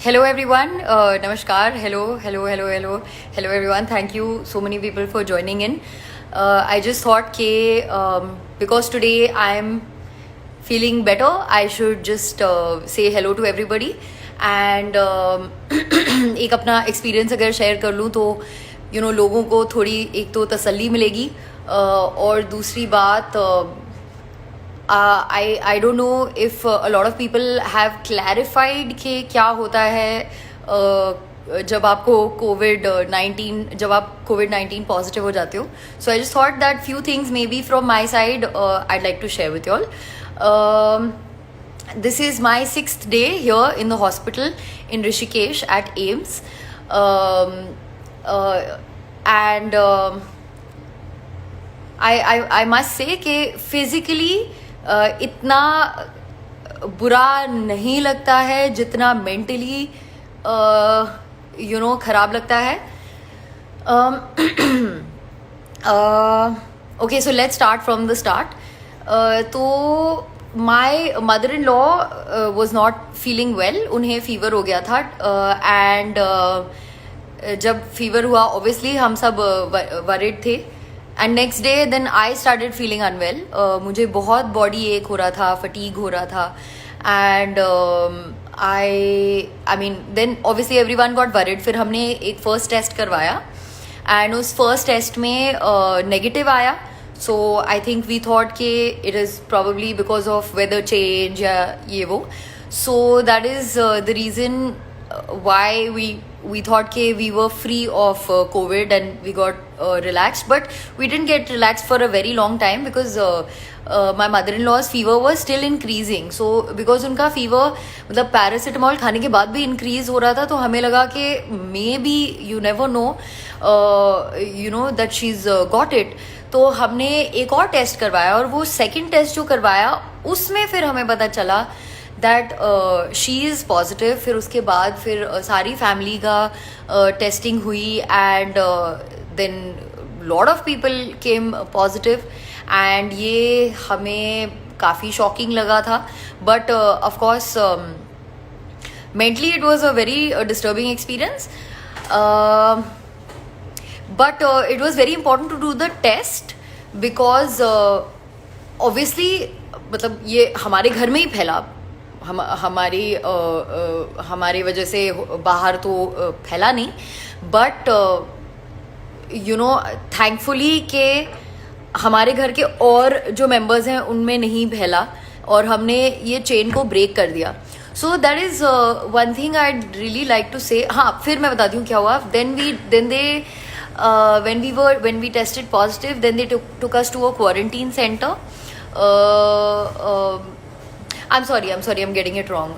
Hello everyone, Namaskar, hello everyone. Thank you so many people for joining in. I just thought because today I am feeling better, I should just say hello to everybody and एक अपना experience अगर share कर लूँ तो लोगों को थोड़ी एक तो तसल्ली मिलेगी और दूसरी बात I don't know if a lot of people have clarified कि क्या होता है जब आपको कोविड-19 पॉजिटिव हो जाते हो. So I just thought that few things maybe from my side I'd like to share with you all. This is my 6th day here in the hospital in Rishikesh at AIIMS. And I must say कि physically इतना बुरा नहीं लगता है जितना mentally खराब लगता है. Okay, so let's start from the start. तो my mother in law was not feeling well. उन्हें फीवर हो गया था एंड जब फीवर हुआ ऑब्वियसली हम सब वरिड थे. And next day then I started feeling unwell. मुझे बहुत बॉडी एक हो रहा था, फटीग हो रहा था and I mean then obviously everyone got worried. फिर हमने एक फर्स्ट टेस्ट करवाया एंड उस फर्स्ट टेस्ट में नेगेटिव आया. So I think we thought कि it is probably because of weather change या ये वो. So that is the reason why we thought कि we were free of COVID and we got relaxed, but we didn't get relaxed for a very long time because my mother-in-law's fever was still increasing. So because उनका fever मतलब paracetamol खाने के बाद भी increase हो रहा था तो हमें लगा कि maybe you never know that she's got it. तो हमने एक और टेस्ट करवाया और वो सेकंड टेस्ट जो करवाया उसमें फिर हमें पता चला दैट शी इज़ पॉजिटिव. फिर उसके बाद फिर सारी फैमिली का टेस्टिंग हुई and then lot of people came positive and ये हमें काफ़ी शॉकिंग लगा था. But of course mentally it was a very disturbing experience. But it was very important to do the test because obviously मतलब ये हमारे घर में ही फैला. हमारी वजह से बाहर तो फैला नहीं. बट थैंकफुली के हमारे घर के और जो मेंबर्स हैं उनमें नहीं फैला और हमने ये चेन को ब्रेक कर दिया. So that is one thing I really like to say. हाँ, फिर मैं बताती हूँ क्या हुआ. when we tested positive, then they took us to a quarantine center. I'm sorry, I'm getting it wrong.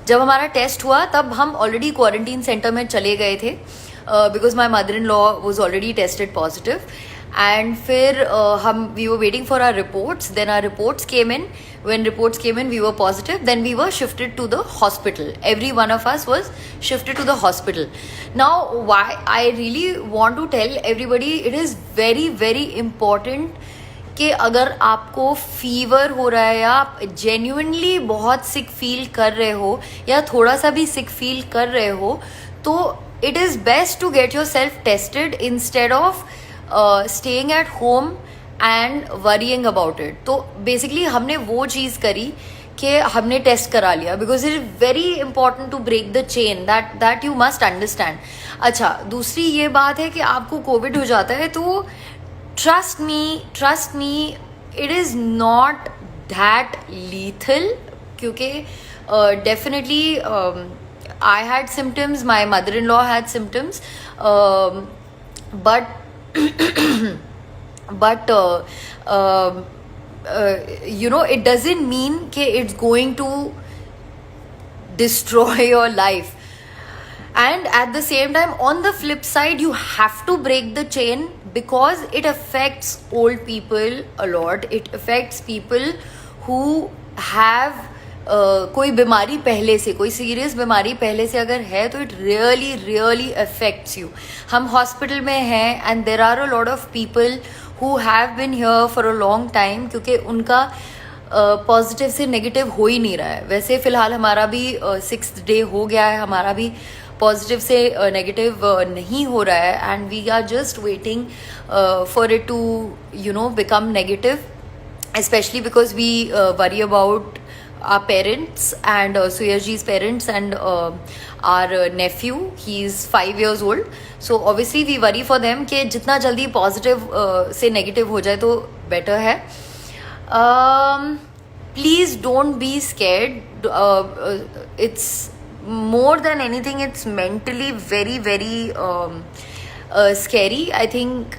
जब हमारा टेस्ट हुआ तब हम ऑलरेडी क्वारंटीन सेंटर में चले गए थे because my mother in law was already tested positive. And फिर we were waiting for our reports. Then our reports came in. when reports came in we were positive. Then we were shifted to the hospital. Every one of us was shifted to the hospital. Now why I really want to tell everybody, it is very very important कि अगर आपको fever हो रहा है या आप genuinely बहुत सिक feel कर रहे हो या थोड़ा सा भी सिक फील कर रहे हो तो it is best to get yourself tested instead of staying at home and worrying about it. तो बेसिकली हमने वो चीज़ करी कि हमने टेस्ट करा लिया because it is very important to break the chain. That you must understand. अच्छा, दूसरी ये बात है कि आपको कोविड हो जाता है तो trust me, it is not that lethal. क्योंकि definitely I had symptoms, my mother-in-law had symptoms, but it doesn't mean कि it's going to destroy your life. And at the same time, on the flip side, you have to break the chain because it affects old people a lot. It affects people who have कोई बीमारी पहले से, कोई serious बीमारी पहले से अगर है तो it really really affects you. हम हॉस्पिटल में हैं and there are a lot of people who have been here for a long time क्योंकि उनका पॉजिटिव से नेगेटिव हो ही नहीं रहा है. वैसे फ़िलहाल हमारा भी 6th डे हो गया है, हमारा भी पॉजिटिव से नेगेटिव नहीं हो रहा है, and we are just waiting for it to become negative, especially because we worry about our parents and Suyaji's parents and our nephew. He's 5 years old, so obviously we worry for them कि जितना जल्दी positive से negative हो जाए तो better है. Please don't be scared. It's more than anything, it's mentally very very scary. I think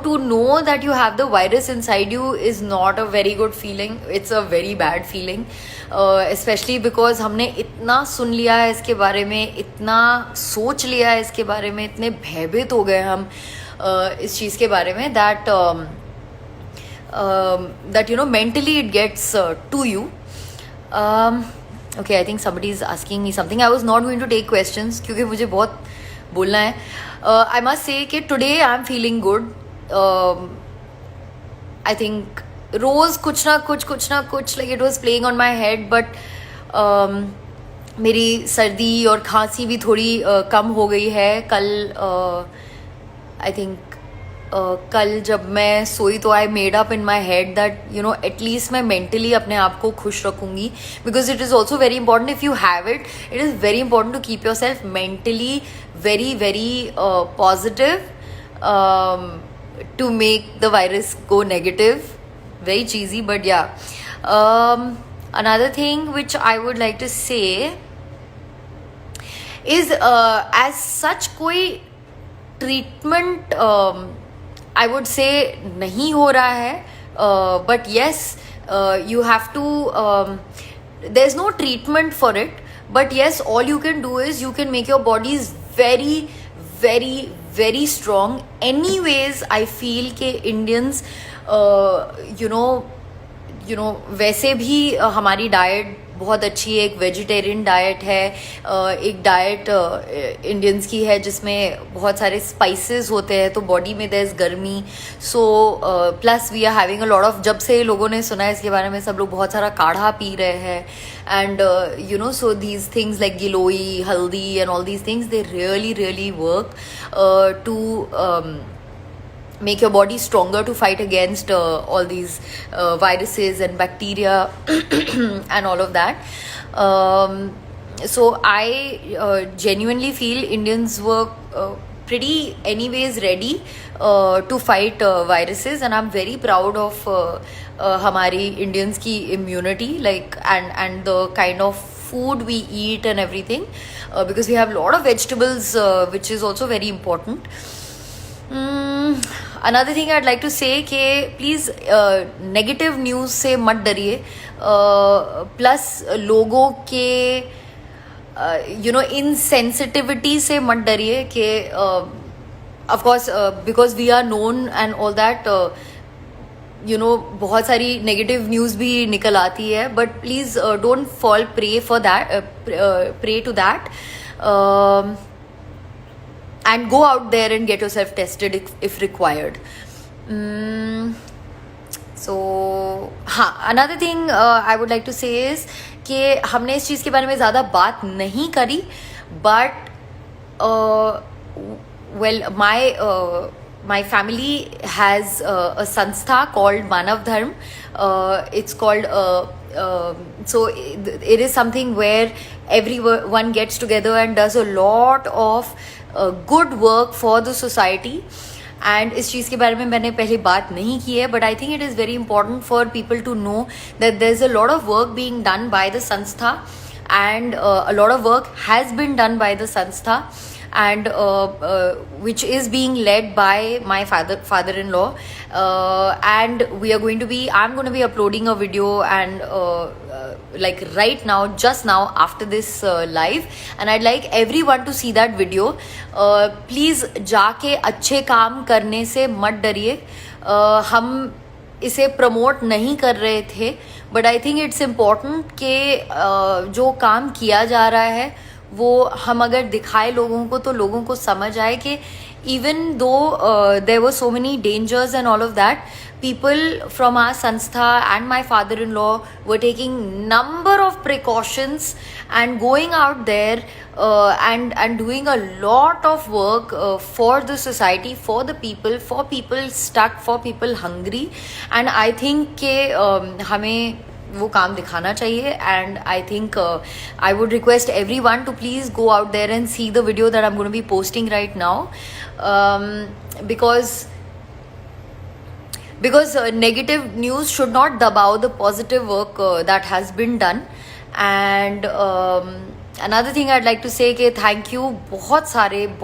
to know that you have the virus inside you is not a very good feeling. It's a very bad feeling, especially because हमने इतना सुन लिया है इसके बारे में, इतना सोच लिया है इसके बारे में, इतने भयभीत हो गए हम इस चीज़ के बारे में that mentally it gets to you. Okay, I think somebody is asking me something. I was not going to take questions क्योंकि मुझे बहुत बोलना है. I must say कि today I am feeling good. I think रोज़ कुछ ना कुछ like it was playing on my head, but मेरी सर्दी और खांसी भी थोड़ी कम हो गई है. कल I think कल जब मैं सोई तो I made up in my head that at least मैं मेंटली अपने आप को खुश रखूँगी, because it is also very important. If you have it, it is very important to keep yourself mentally very very positive to make the virus go negative. Very cheesy, but yeah. Another thing which I would like to say is as such कोई treatment I would say नहीं हो रहा है, but yes, you have to there's no treatment for it, but yes, all you can do is you can make your bodies very very very strong. Anyways, I feel कि Indians वैसे भी हमारी diet बहुत अच्छी है. एक vegetarian diet है, एक डाइट इंडियंस की है जिसमें बहुत सारे स्पाइसेस होते हैं, तो बॉडी में देयर इज गर्मी. So plus we are having a lot of, जब से लोगों ने सुना है इसके बारे में सब लोग बहुत सारा काढ़ा पी रहे हैं. And so these things like giloy, haldi and all these things, they really work to make your body stronger to fight against all these viruses and bacteria and all of that. So I genuinely feel Indians were pretty anyways ready to fight viruses, and I'm very proud of हमारी Indians की immunity, like and the kind of food we eat and everything, because we have a lot of vegetables, which is also very important. Another thing I'd like to say कि please negative news से मत डरिए. Plus लोगों के insensitivity से मत डरिए कि of course because we are known and all that, बहुत सारी नेगेटिव न्यूज़ भी निकल आती है, but please don't fall pray for that, pray to that, and go out there and get yourself tested if required. So another thing I would like to say is कि हमने इस चीज़ के बारे में ज़्यादा बात नहीं करी, but well, my family has a sanstha called Manav Dharm. It's called so it is something where everyone gets together and does a lot of good work for the society. And इस चीज़ के बारे में मैंने पहले बात नहीं की है, but I think it is very important for people to know that there's a lot of work being done by the sanstha, and a lot of work has been done by the sanstha, and which is being led by my father-in-law, and I'm going to be uploading a video, and like right now, just now after this live, and I'd like everyone to see that video. Please जाके अच्छे काम करने से मत डरिए. हम इसे promote नहीं कर रहे थे, but I think it's important कि जो काम किया जा रहा है वो हम अगर दिखाए लोगों को तो लोगों को समझ आए कि even though there were so many dangers and all of that, people from our sanstha and my father-in-law were taking number of precautions and going out there and doing a lot of work for the society, for the people, for people stuck, for people hungry. And I think के हमें वो काम दिखाना चाहिए. And I think I would request everyone to please go out there and see the video that I'm going to be posting right now, because negative news should not dabao the positive work that has been done. And another thing I'd like to say कि thank you, बहुत सारे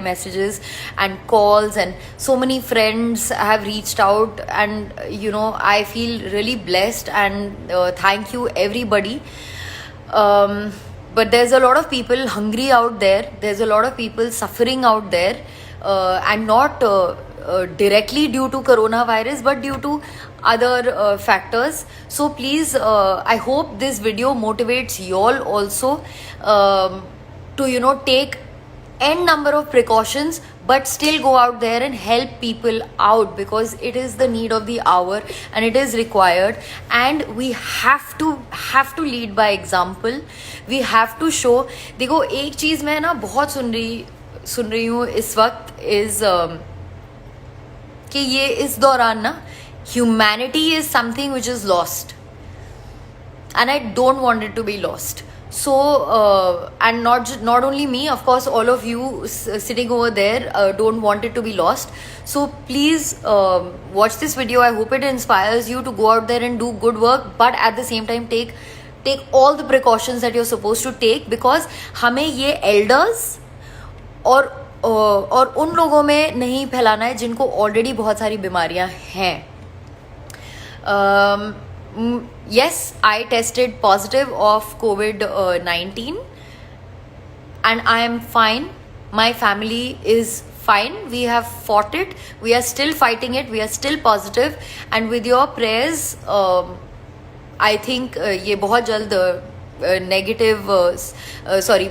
messages and calls, and so many friends have reached out, and you know, I feel really blessed, and thank you everybody. But there's a lot of people hungry out there, there's a lot of people suffering out there, and not directly due to coronavirus but due to other factors. So please, I hope this video motivates y'all also to, you know, take n number of precautions but still go out there and help people out, because it is the need of the hour and it is required. And we have to lead by example. We have to show. देखो, एक चीज मैं ना बहुत सुन रही हूँ इस वक्त is कि ये इस दौरान ना humanity is something which is lost, and I don't want it to be lost. So and not only me, of course all of you sitting over there don't want it to be lost. So please watch this video. I hope it inspires you to go out there and do good work, but at the same time take all the precautions that you're supposed to take, because हमें ये elders और उन लोगों में नहीं फैलाना है जिनको ऑलरेडी बहुत सारी बीमारियां हैं. Yes, I tested positive of COVID-19 and I am fine. My family is fine. We have fought it. We are still fighting it. We are still positive. And with your prayers, I think ये बहुत जल्द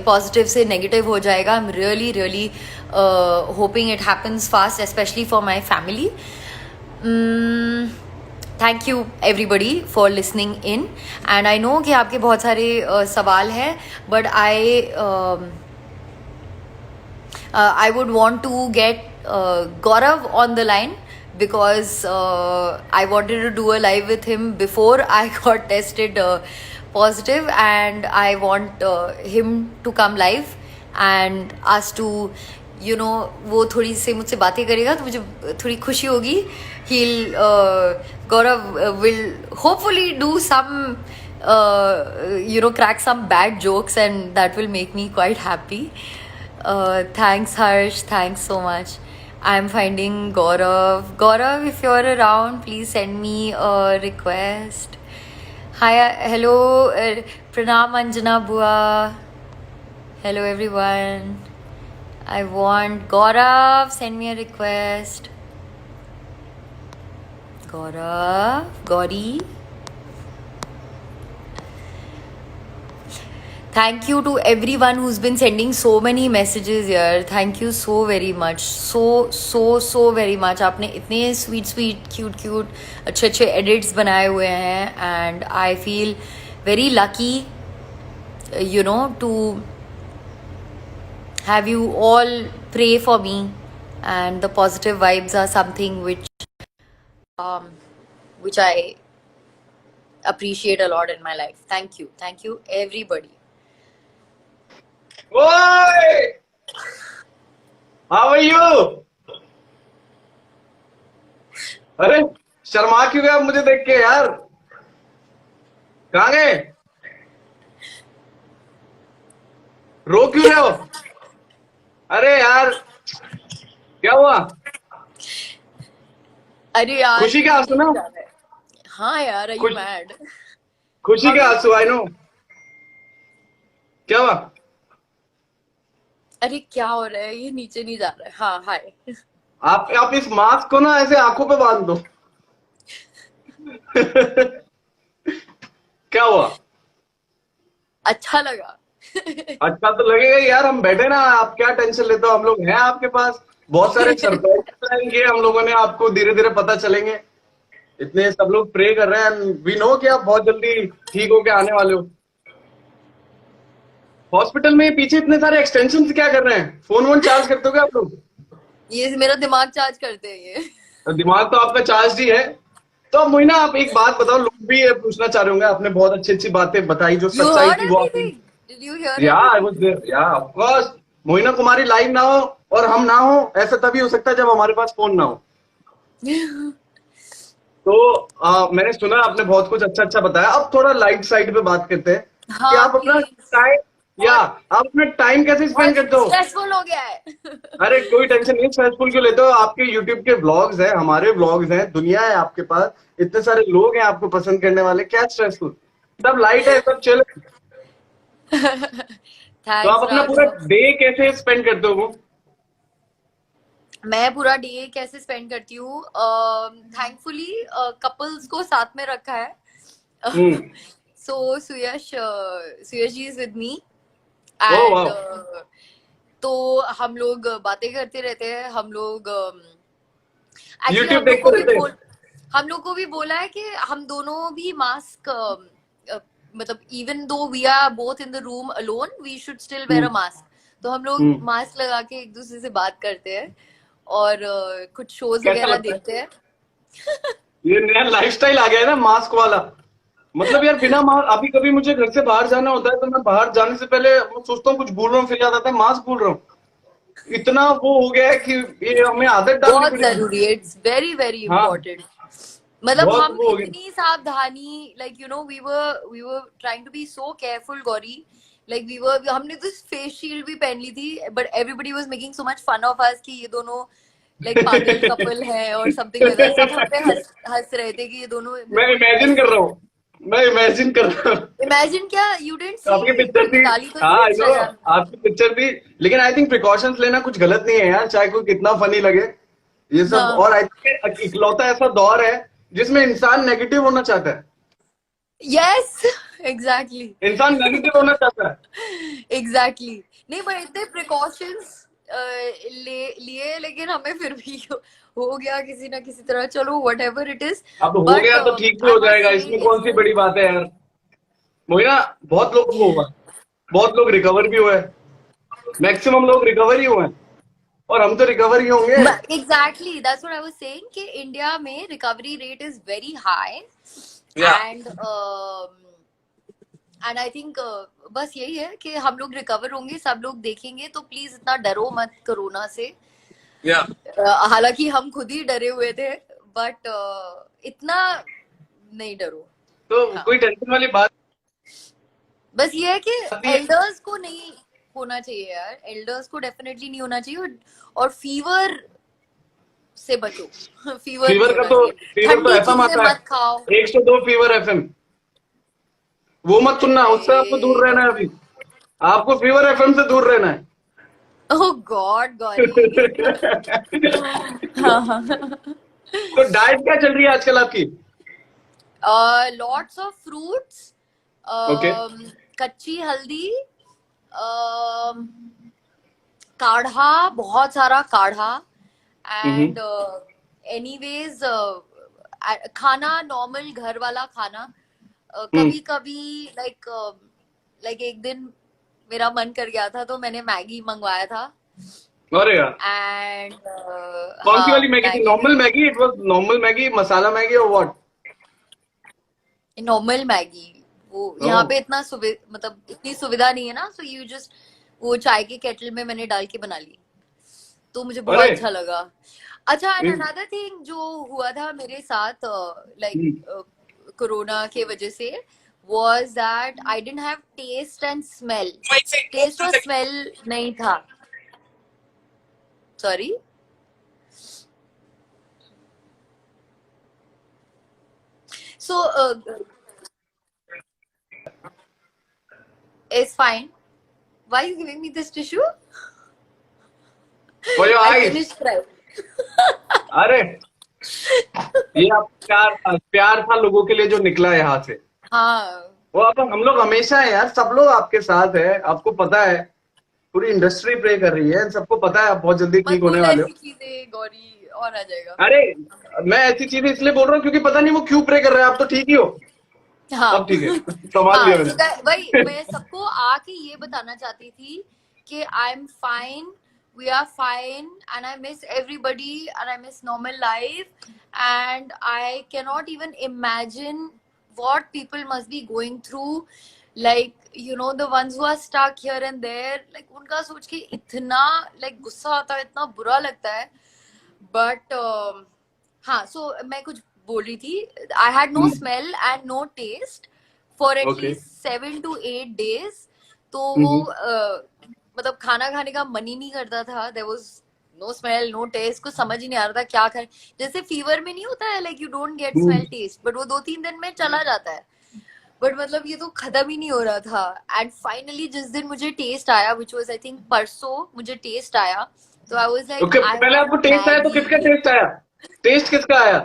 positive से negative हो जाएगा. I'm really hoping it happens fast, especially for my family. Thank you everybody for listening in, and I know कि आपके बहुत सारे सवाल हैं, but I would want to get Gaurav on the line, because I wanted to do a live with him before I got tested positive, and I want him to come live and us to, you know, वो थोड़ी से मुझसे बातें करेगा तो मुझे थोड़ी खुशी होगी. Gaurav will hopefully do some you know, crack some bad jokes, and that will make me quite happy. Thanks Harsh, thanks so much. I'm finding Gaurav, if you're around, please send me a request. Hi, hello, Pranam Anjana Bua. Hello everyone. I want Gaurav, send me a request. Gauri. Thank you to everyone who's been sending so many messages here. Thank you so very much. So very much. आपने इतने sweet, cute अच्छे edits बनाए हुए हैं, and I feel very lucky, you know, to have you all pray for me, and the positive vibes are something which I appreciate a lot in my life. Thank you everybody. Oi! How are you? अरे शर्मा क्यों गया मुझे देख के यार? कहाँ गए? रो क्यों रहे हो? अरे यार क्या हुआ? अरे यार खुशी के आंसू ना? हाँ यार, are you mad? खुशी के आंसू, आई नो. क्या हुआ? अरे क्या हो रहा है, ये नीचे नहीं जा रहा है. हाँ, हाय. आप इस मास्क को ना ऐसे आंखों पे बांध दो. क्या हुआ? अच्छा लगा. अच्छा तो लगेगा यार, हम बैठे ना, आप क्या टेंशन लेते हो, हम लोग हैं आपके पास. बहुत सारे सरप्राइज प्लान किए हम लोगों ने, आपको धीरे धीरे पता चलेंगे। इतने सब लोग प्रे कर रहे हैं, वी नो कि आप बहुत जल्दी ठीक होके आने वाले हो। हॉस्पिटल में पीछे इतने सारे एक्सटेंशन क्या कर रहे हैं? फोन वोन चार्ज करते हो क्या आप लोग? ये मेरा दिमाग चार्ज करते हैं ये। तो दिमाग तो आपका चार्ज ही है। तो अब मोहिना, आप एक बात बताओ, लोग भी ये पूछना चाह रहे होंगे, आपने बहुत अच्छी अच्छी बातें बताई, जो You सच्चाई heard थी वो आपने। everything? Did you hear या आई everything? वाज देयर, या of course. Mohina Kumari live ना हो और हम ना हो, ऐसा तभी हो सकता है जब हमारे पास फोन ना हो। तो मैंने सुना आपने बहुत कुछ अच्छा अच्छा बताया। अब थोड़ा लाइट साइड पे बात करते हैं कि हाँ आप अपना प्लीज। टाइम, या बहुत आप अपना टाइम कैसे स्पेंड बहुत करते हो? स्ट्रेसफुल हो गया है। अरे कोई टेंशन नहीं, स्ट्रेसफुल क्यों लेते हो? आपके यूट्यूब के व्लॉग्स हैं, हमारे व्लॉग्स हैं, दुनिया है आपके पास, इतने सारे लोग हैं आपको पसंद करने वाले, क्या स्ट्रेसफुल? सब लाइट है, सब चिल है। तो आप थैंक्स अपना पूरा राघव। डे कैसे स्पेंड करते हो वो? मैं पूरा डे कैसे स्पेंड करती हूँ, थैंकफुली कपल्स को साथ में रखा है। Hmm. So Suyash ji is with me oh and वाह। तो हम लोग बातें करते रहते हैं। हम लोग एक्चुअली यूट्यूब देखते रहते हैं। हम लोग को भी बोला है कि हम दोनों भी मास्क, मतलब even though we are both in the room alone we should still wear a hmm. Mask. तो हम लोग हम्म। मास्क लगा के एक दूसरे से बात करते हैं और कुछ शोज कैसा वगैरह लगता है? देखते हैं। ये नया लाइफस्टाइल आ गया है ना मास्क वाला। मतलब यार, बिना मास्क, अभी कभी मुझे घर से बाहर जाना होता है तो मैं बाहर जाने से पहले मैं सोचता हूँ कुछ भूल रहा हूँ, फिर याद आता है मास्क भूल रहा हूँ। इतना वो हो गया है कि ये हमें आदत डालनी बहुत पड़ेगी। जरूरी है, इट्स वेरी वेरी हाँ, इंपॉर्टेंट। मतलब बहुत हम वो हो गया। इतनी सावधानी, like you know we were trying to be so careful Gauri, like हमने तो फेस शील्ड भी पहन ली थी but everybody was making so much fun of us कि ये दोनों लाइक पागल कपल है और समथिंग लाइक दैट। सब हम पे हंस हंस रहे थे कि ये दोनों मैं बिल्कुल इमेजिन कर ऐसे। रहा हूँ, मैं इमेजिन कर रहा हूँ। इमेजिन क्या, यू डिडंट आपकी सी? पिक्चर मैंने थी। डाली तो हाँ थी आई नो, इंस्टाग्राम पे। आपकी पिक्चर थी। लेकिन आई थिंक प्रिकॉशंस लेना कुछ गलत नहीं है यार, चाहे कोई कितना फनी लगे ये सब। हाँ, और आई थिंक इकलौता ऐसा दौर है जिसमें इंसान नेगेटिव होना चाहता है। Yes exactly. इंसान नेगेटिव होना चाहता है। एग्जैक्टली। नहीं पर इतने प्रिकॉशंस लिए लेकिन हमें फिर भी हो गया किसी ना किसी तरह। चलो व्हाट एवर इट इज। अब हो बट गया तो ठीक भी आई हो मस्ट जाएगा, से इसमें कौन इट्स सी बड़ी बात है यार। वही ना, बहुत लोग को हुआ, बहुत लोग रिकवर भी हुए, मैक्सिमम लोग रिकवर ही हुए हैं, और हम तो रिकवर ही होंगे। Exactly that's what I was saying कि इंडिया में recovery rate is very high या एंड एंड आई थिंक बस यही है कि हम लोग रिकवर होंगे, सब लोग देखेंगे। तो प्लीज इतना डरो मत कोरोना से। या हालांकि हम खुद ही डरे हुए थे बट इतना नहीं डरो। तो हाँ, कोई टेंशन वाली बात बस ये है कि नहीं है। एल्डर्स को नहीं होना चाहिए यार, एल्डर्स को डेफिनेटली नहीं होना चाहिए। और फीवर से बचो। फीवर नहीं फीवर का होना तो, चाहिए। फीवर तो ठंडी एफएम चीजें आता है, मत खाओ। 102 फीवर एफएम, वो मत अरे सुनना, उससे आपको रे दूर रहना है अभी। आपको फीवर एफएम से दूर रहना है। ओह गॉड गौरी। हाँ हाँ। तो डाइट क्या चल रही है आजकल आपकी? Lots of fruits, okay. कच्ची हल्दी, काढ़ा, बहुत सारा काढ़ा एंड एनीवेज खाना नॉर्मल घर वाला खाना। कभी कभी लाइक लाइक एक दिन मेरा मन कर गया था तो मैंने मैगी मंगवाया था अरे यार, एंड कौन सी वाली हाँ मैगी थी? Maggi normal Maggi? It was normal Maggi, masala Maggi और व्हाट? Normal Maggi. वो यहाँ ओह। पे इतना मतलब इतनी सुविधा नहीं है ना, सो यू जस्ट वो चाय के केटल में मैंने डाल के बना ली तो मुझे बहुत अरे अच्छा लगा। अच्छा एंड हम्म, अनदर थिंग जो हुआ था मेरे साथ लाइक हम्म, कोरोना के वजह से was that I didn't have taste and smell. Taste और स्मेल नहीं था। Sorry. So it's fine. Why are you giving me this tissue? For your I eyes. finished crying. अरे ये आप प्यार था लोगों के लिए जो निकला है यहाँ से। हाँ वो अब हम लोग हमेशा है यार, सब लोग आपके साथ है, आपको पता है। पूरी इंडस्ट्री प्रे कर रही है, सबको पता है आप बहुत जल्दी मत ठीक होने बोल वाले ऐसी हो। चीजें गौरी, और आ जाएगा। अरे मैं ऐसी चीजें इसलिए बोल रहा हूँ क्योंकि पता नहीं वो क्यों प्रे कर रहे हैं, आप तो ठीक ही हो। हाँ। अब ठीक है, संभाल हाँ, लिया तो भाई मैंने। मैं सबको आके ये बताना चाहती थी कि I am fine, we are fine, and I miss everybody and I miss normal life, and I can not even imagine what people must be going through, like you know the ones who are stuck here and there, like उनका सोच के इतना like गुस्सा आता है, इतना बुरा लगता है। बट हाँ, सो मैं कुछ बोल रही थी, I had no smell and no taste for okay. At least 7 to 8 days। तो वो मतलब खाना खाने का मन ही नहीं करता था। There was no smell no taste, कुछ समझ ही नहीं आ रहा था क्या खाए। जैसे फीवर में नहीं होता है like you don't get smell taste, but वो 2-3 दिन में चला जाता है। बट मतलब ये तो खत्म ही नहीं हो रहा था। एंड फाइनली जिस दिन मुझे टेस्ट आया, विच वाज आई थिंक परसों, मुझे टेस्ट आया, तो आई वाज लाइक ओके, आई पहले वांट आपको टेस्ट आया तो किसका मैगी। टेस्ट आया? टेस्ट किसका आया?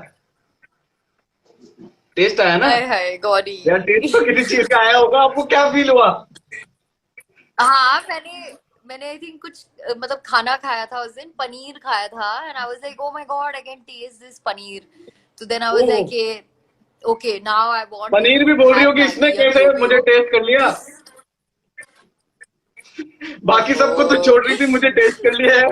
टेस्ट आया ना हाय हाय गौरी। यार, टेस्ट तो किसी चीज का आया होगा, आपको क्या फील हुआ? हाँ, मैंने आई थिंक कुछ मतलब खाना खाया था उस दिन, पनीर खाया था, and I was like oh my god I can taste this paneer. तो then I was oh, like okay now I want to paneer भी बोल रही हो हैव कि इसने मैगी, अब कैसे जो भी मुझे हो। टेस्ट कर लिया? बाकी सबको तो ओहो। छोड़ रही थी, मुझे टेस्ट कर लिया है।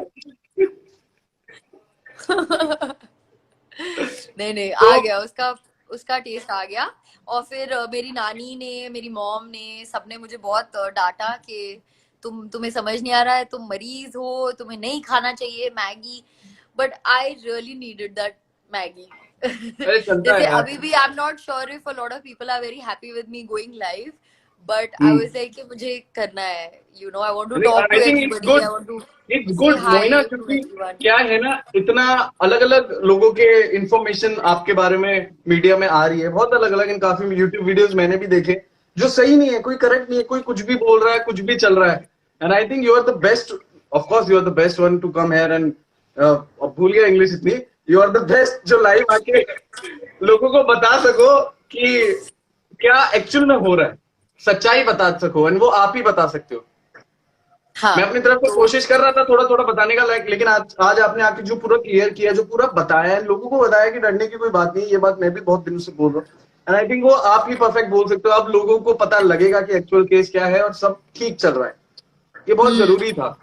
नहीं नहीं, तो आ गया उसका, उसका टेस्ट आ गया। और फिर मेरी नानी ने, मेरी मॉम ने, सबने मुझे बहुत डांटा कि तुम्हें समझ नहीं आ रहा है, तुम मरीज हो, तुम्हें नहीं खाना चाहिए Maggi. But I really needed that Maggi. अरे चलता है जैसे यार। अभी भी I am not sure if a lot of people are very happy with me going live, but I was like कि मुझे करना है, you know, I want to talk I to think everybody, I want to it's say good वही ना, हाय to क्योंकि everyone. क्या है ना, इतना अलग अलग लोगों के इंफॉर्मेशन आपके बारे में मीडिया में आ रही है, बहुत अलग अलग। इन काफी यूट्यूब वीडियोस मैंने भी देखे जो सही नहीं है, कोई करेक्ट नहीं है, कोई कुछ भी बोल रहा है, कुछ भी चल रहा है। And I think you are the best, of course you are the best one to come here and भूल गया इंग्लिश इतनी। यू आर द बेस्ट जो लाइव आके लोगों को बता सको कि क्या एक्चुअल में हो रहा है, सच्चाई बता सको, एंड वो आप ही बता सकते हो। मैं हाँ अपनी तरफ से तो कोशिश कर रहा था थोड़ा थोड़ा बताने का, लेकिन आज आपने आके जो पूरा क्लियर किया, जो पूरा बताया, लोगों को बताया कि डरने की कोई बात नहीं। ये बात मैं भी बहुत दिनों से बोल रहा हूँ, एंड आई थिंक वो आप ही परफेक्ट बोल सकते हो। अब लोगों को पता लगेगा कि एक्चुअल केस क्या है और सब ठीक चल रहा है। ये बहुत जरूरी था।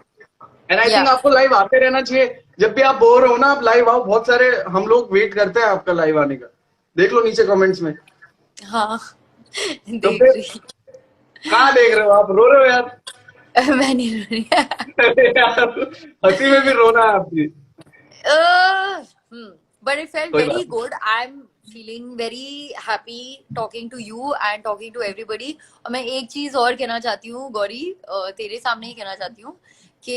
एंड आई या थिंक आपको लाइव आते रहना चाहिए। जब भी आप बोर हो ना, आप लाइव आओ, बहुत सारे हम लोग वेट करते हैं आपका लाइव आने का। देख लो नीचे कमेंट्स में। हाँ तो देख फिर रही। कहाँ देख रहे हो आप? रो रहे हो यार? मैं नहीं रो रही। अरे यार, हंसी में भी रोना है आपकी। But it felt कोई very बात good. I'm feeling very happy talking to you and talking to everybody. और मैं एक चीज और कहना चाहती हूँ गौरी, तेरे सामने ही कहना चाहती हूँ कि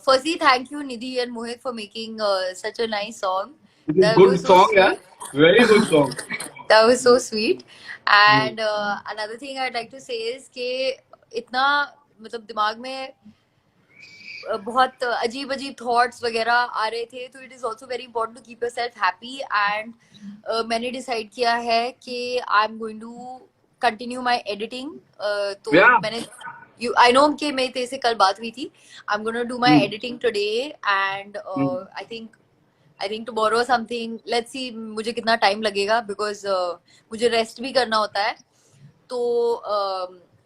firstly thank you Nidhi and Mohit for making such a nice song. नहीं, That good was so song यार, sweet. Very good song. That was so sweet. And another thing I'd like to say is कि इतना मतलब दिमाग में बहुत अजीब अजीब थॉट्स वगैरह आ रहे थे, तो it is also very important to keep yourself happy. And मैंने डिसाइड किया है कि I am going to continue my editing. तो या मैंने आई नो कि मेरी तेरे से कल बात हुई थी, आई am gonna do my editing today, and I think tomorrow something, let's see मुझे कितना टाइम लगेगा, बिकॉज मुझे रेस्ट भी करना होता है। तो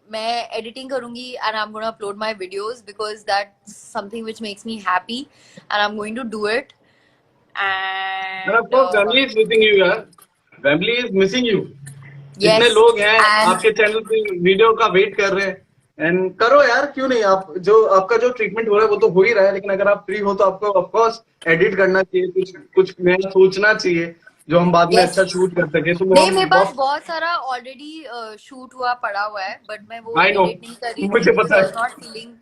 मैं एडिटिंग करूंगी and I am gonna upload my videos, because that's something which makes me happy and I am going to do it. And of and course, family is missing you यार, family is missing you। इतने yes लोग हैं and आपके channel पे video का wait कर रहे हैं। एंड करो यार, क्यों नहीं? आप जो आपका जो ट्रीटमेंट हो रहा है वो तो हो ही रहा है, लेकिन अगर आप फ्री हो तो आपको ऑफ कोर्स एडिट करना चाहिए, कुछ कुछ नया सोचना चाहिए जो हम बाद में यस, अच्छा शूट कर सके। तो वो नहीं हम मेरे पास बहुत, बहुत सारा ऑलरेडी शूट हुआ पड़ा हुआ है, बट मैं वो आई नो, एडिट नहीं कर रही थी मुझे बिकॉज पता आई है। Was not feeling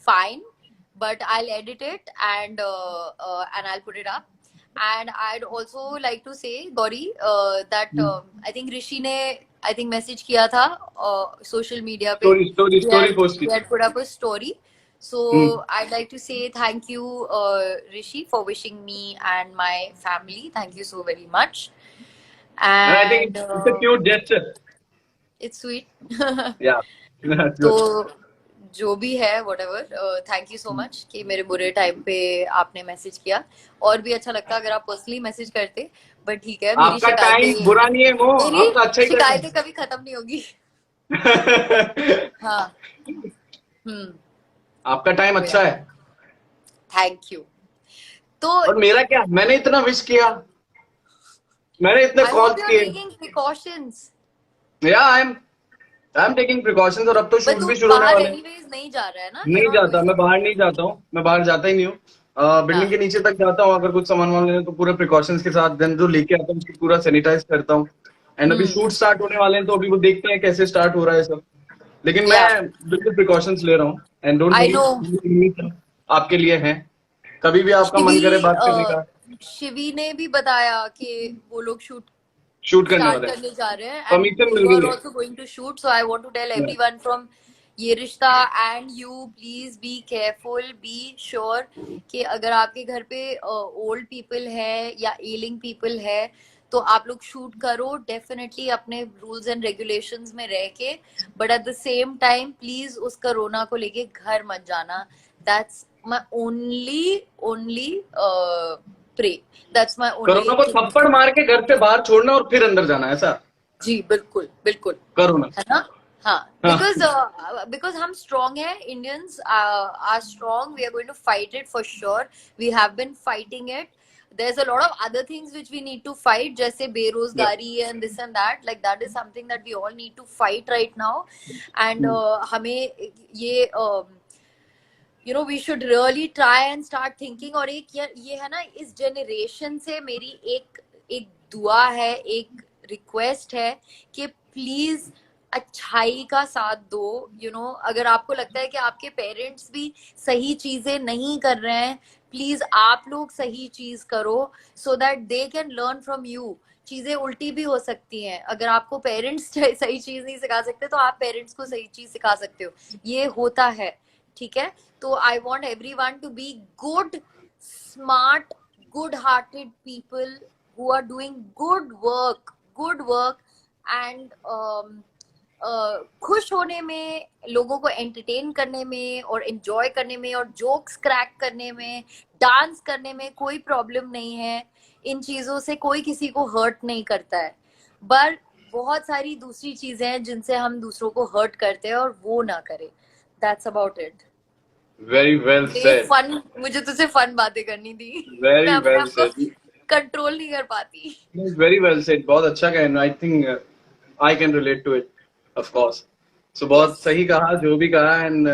fine, but I'll edit it and I'll put it up. And I'd also like to say Gauri that I think Rishi ne I think message kiya tha social media pe, story story story post he की। had put up a story, so hmm. I'd like to say thank you Rishi for wishing me and my family, thank you so very much. And I think And it's a cute gesture। it's sweet. Yeah, तो good। जो भी है whatever, thank you so much कि मेरे बुरे time पे आपने message किया। और भी अच्छा लगता अगर आप पर्सनली मैसेज करते, बट ठीक है, मेरी आपका टाइम शिकायतें बुरा नहीं है वो, मेरी आपका अच्छा ही टाइम शिकायतें कभी खत्म नहीं होगी। है। हाँ। हम्म। आपका टाइम तो अच्छा है। Thank you. तो और मेरा क्या, मैंने इतना विश किया, मैंने इतने I hope calls you are किए। Taking precautions. Yeah I am taking precautions, और अब तो बट शूट तू भी शुरू होने बाहर वाले हैं। एनीवेज नहीं जा रहा है ना, यू आर नहीं नॉट जाता, गोइंग। मैं बाहर नहीं जाता हूँ, मैं बाहर जाता ही नहीं हूँ। बिल्डिंग के हाँ। नीचे तक जाता हूँ अगर कुछ सामान वामान लेने, तो पूरे प्रिकॉशंस के साथ देन जो लेके आता हूँ उसको पूरा सैनिटाइज करता हूँ। एंड अभी हम्म। शूट स्टार्ट होने वाले हैं, तो अभी वो देखते हैं कैसे स्टार्ट हो रहा है सब। लेकिन मैं या बिल्कुल प्रिकॉशंस ले रहा हूँ। And don't I worry, no. आपके लिए है, कभी भी आपका मन करे शिवी बात करने का। शिवी ने भी बताया कि वो लोग शूट शूट करने स्टार्ट वाले हैं, करने जा रहे हैं, परमिशन एंड मिल यू आर गई also going to shoot, so I want to tell है। Everyone from Yeh Rishta and you, please be careful, be sure कि अगर आपके घर पे ओल्ड पीपल है या एलिंग पीपल है तो आप लोग शूट करो डेफिनेटली अपने रूल्स एंड रेगुलेशंस में रह के, but at the same time please उस कोरोना को लेके घर मत जाना। That's my only only pray, that's my corona only को थिंग। थप्पड़ मार के घर से बाहर छोड़ना और फिर अंदर जाना, ऐसा जी बिल्कुल बिल्कुल। कोरोना। है ना। हाँ, हाँ। बिकॉज हम स्ट्रॉन्ग है, Indians are strong, we are going to fight it for sure, we have been fighting it. there's a lot of other things which we need to fight, जैसे Yes. बेरोजगारी and this and that, like that is something that we all need to fight right now, and हमें ये you know we should really try and start thinking. और एक ये है ना, इस जनरेशन से मेरी एक एक दुआ है, एक रिक्वेस्ट है कि प्लीज अच्छाई का साथ दो। यू नो, अगर आपको लगता है कि आपके पेरेंट्स भी सही चीजें नहीं कर रहे हैं, प्लीज आप लोग सही चीज करो, so that they can learn from you. चीजें उल्टी भी हो सकती हैं, अगर आपको पेरेंट्स सही चीज नहीं सिखा सकते तो आप पेरेंट्स को सही चीज सिखा सकते हो, ये होता है। ठीक है, तो I want every one to be good, smart, good hearted people who are doing good work and खुश होने में, लोगों को एंटरटेन करने में और एंजॉय करने में और जोक्स क्रैक करने में, डांस करने में कोई प्रॉब्लम नहीं है। इन चीजों से कोई किसी को हर्ट नहीं करता है, बट बहुत सारी दूसरी चीजें हैं जिनसे हम दूसरों को हर्ट करते हैं, और वो ना करें। That's about it. Very well said, fun, मुझे तुझसे फन बातें करनी थी। मैं वेरी अपने वेल आप को सेड, कंट्रोल नहीं कर पाती। Very well said. बहुत अच्छा कहना, I think I can relate to it, of course. So बहुत यस। सही कहा जो भी कहा। एंड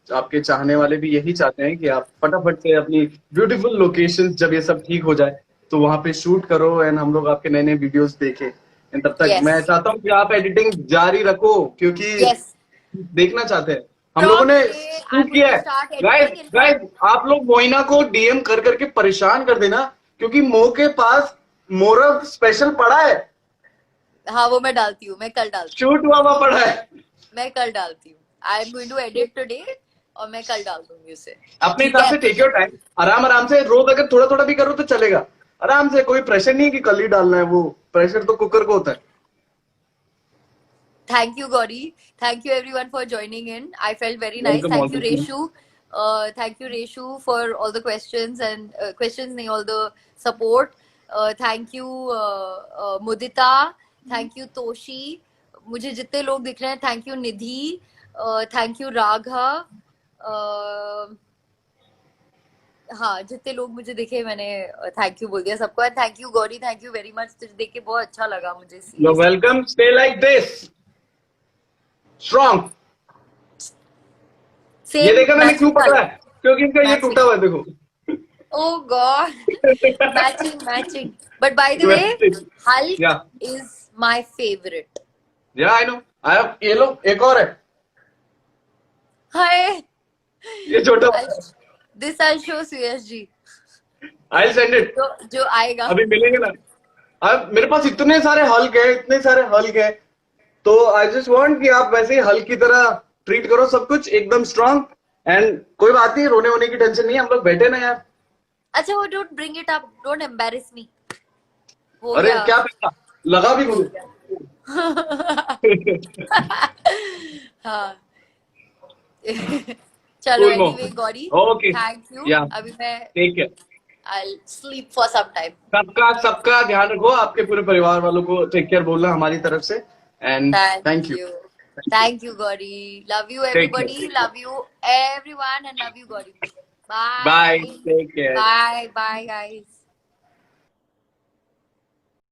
आपके चाहने वाले भी यही चाहते हैं कि आप फटाफट से अपनी ब्यूटीफुल लोकेशन, जब ये सब ठीक हो जाए तो वहां पे शूट करो एंड हम लोग आपके नए नए वीडियोस देखें। एंड तब तक यस। मैं चाहता हूँ कि आप एडिटिंग जारी रखो, क्योंकि यस। देखना चाहते हैं। हम लोगों From ने today, I'm शूट going किया to है। start guys, editing. In fact, guys, आप लोग मोइना को डीएम कर करके परेशान कर देना, क्योंकि मो के पास मोरव स्पेशल पड़ा है, हाँ वो मैं डालती हूँ, मैं कल डालती हूँ, शूट हुआ हुआ पड़ा है। मैं कल डालती हूँ। I am going to edit today और मैं कल डाल दूंगी उसे। अपने ठीक हिसाब है। से टेक योर टाइम, आराम आराम से। रोज अगर थोड़ा थोड़ा भी करो तो चलेगा, आराम से। कोई प्रेशर नहीं है कि कल ही डालना है, वो प्रेशर तो कुकर को होता है। Thank you, Gauri. Thank you, everyone, for joining in. I felt very nice. Welcome, Thank you, welcome. Reshu. Thank you, Reshu, for all the questions and questions, nahi, all the support. Thank you, Mudita. Thank you, Toshi. मुझे जितने लोग दिख रहे हैं, thank you Nidhi, thank you Raghav, हाँ जितने लोग मुझे दिखे मैंने थैंक यू बोल दिया सबको। And thank you Gauri, thank you very much, तुझे देख के बहुत अच्छा लगा मुझे no seriously. Welcome, stay like this, strong. ये सेम देखा मैंने क्यों मैचिंग पकड़ा कलर, है, क्योंकि इनका ये मैचिंग। टूटा हुआ है, देखो। Oh God, matching. But by the way, या Hulk is my favorite. या आई नो। आई हैव, ये लो एक और है, Hi. ये छोटा। This I'll show CSG. I send it, जो आएगा। अभी मिलेंगे ना। अब मेरे पास इतने सारे हल्क है, इतने सारे हल्क है, तो आई जस्ट वांट कि आप वैसे ही हल्क की तरह ट्रीट करो सब कुछ, एकदम स्ट्रांग। एंड कोई बात नहीं, रोने वोने की टेंशन नहीं है, हम लोग बैठे ना यार। अच्छा वो don't bring it up, don't embarrass me. हो अरे गया। क्या पता, लगा भी हो मुझे। गया। हाँ चलो Cool, Mo. Anyway Gauri, Okay. Thank you. Yeah. अभी मैं Take care. I sleep for some time. सबका सबका ध्यान रखो, आपके पूरे परिवार वालों को टेक केयर बोलना हमारी तरफ से, and thank thank you. You, thank you Gauri. Love you take everybody, care. Love you everyone and love you Gauri. Bye, bye take care. Bye bye guys.